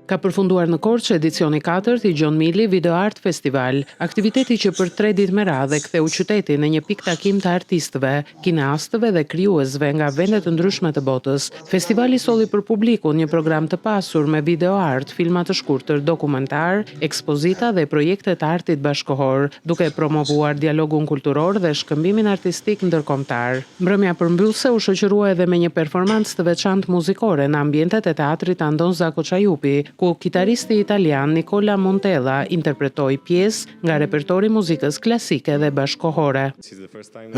Ka përfunduar në Korçë edicioni 4 i Gjon Mili Video Art Festival, aktiviteti që për 3 ditë me radhë ktheu qytetin në një pikë takim të artistëve, kineastëve dhe krijuesve nga vende të ndryshme të botës. Festivali solli për publikun një program të pasur me video art, filma të shkurtër, dokumentar, ekspozita dhe projekte të artit bashkëkohor, duke promovuar dialogun kulturor dhe shkëmbimin artistik ndërkombëtar. Mbrëmja përmbyllse u shoqërua edhe me një performancë të veçantë muzikore në ambientet e teatrit Andon Zako Çajupi, ku kitaristi italian Nicola Montella interpretoi pjesë nga repertori muzikës klasike dhe bashkëkohore.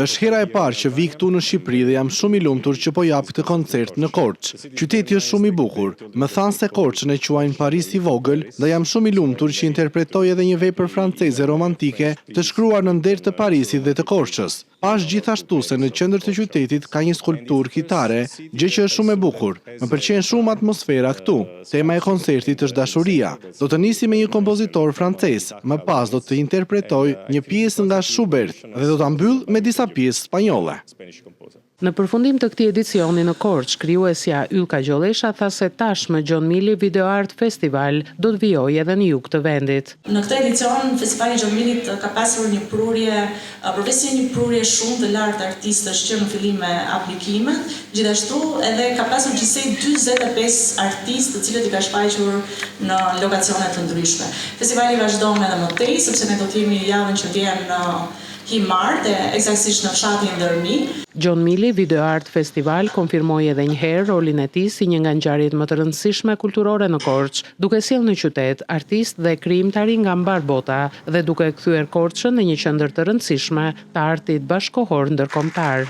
Është hera e parë që vi këtu në Shqipëri dhe jam shumë i lumtur që po jap këtë koncert në Korçë. Qyteti është shumë i bukur. Më thanë se Korçën e quajnë Paris i vogël dhe jam shumë i lumtur që interpretoj edhe një vepër franceze romantike të shkruar në nder të Parisit dhe të Korçës. Pash gjithashtu se në qendër të qytetit ka një skulpturë kitare, gjë që është shumë e bukur. Më pëlqen shumë atmosfera këtu. Tema e koncertit është dashuria. Do të nisi me një kompozitor francez, më pas do të interpretoj një pjesë nga Schubert dhe do ta mbyll me disa pjesë spanjolle. Në përfundim të këtij edicioni në Korçë, krijuesja Ylka Gjolesha tha se tashmë Gjon Mili Video Art Festival do të vijojë edhe në jug të vendit. Në këtë edicion, Festivali i Gjon Milit ka pasur një prurje, përveç një prurje shumë të lartë artistësh që në fillim me aplikimet, gjithashtu edhe ka pasur gjithsej 45 artistë të cilët i ka shfaqur në lokacione të ndryshme. Festivali vazhdon edhe më tej, sepse ne do të jemi javën që vjen në Himar, eksaktësisht në fshatin Ndërmi. Gjon Mili Video Art Festival konfirmoi edhe një herë rolin e tij si një nga ngjarjet më të rëndësishme kulturore në Korçë, duke sjellë në qytet artistë dhe krijimtari nga mbar bota dhe duke kthyer Korçën në një qendër të rëndësishme të artit bashkëkohor ndërkombëtar.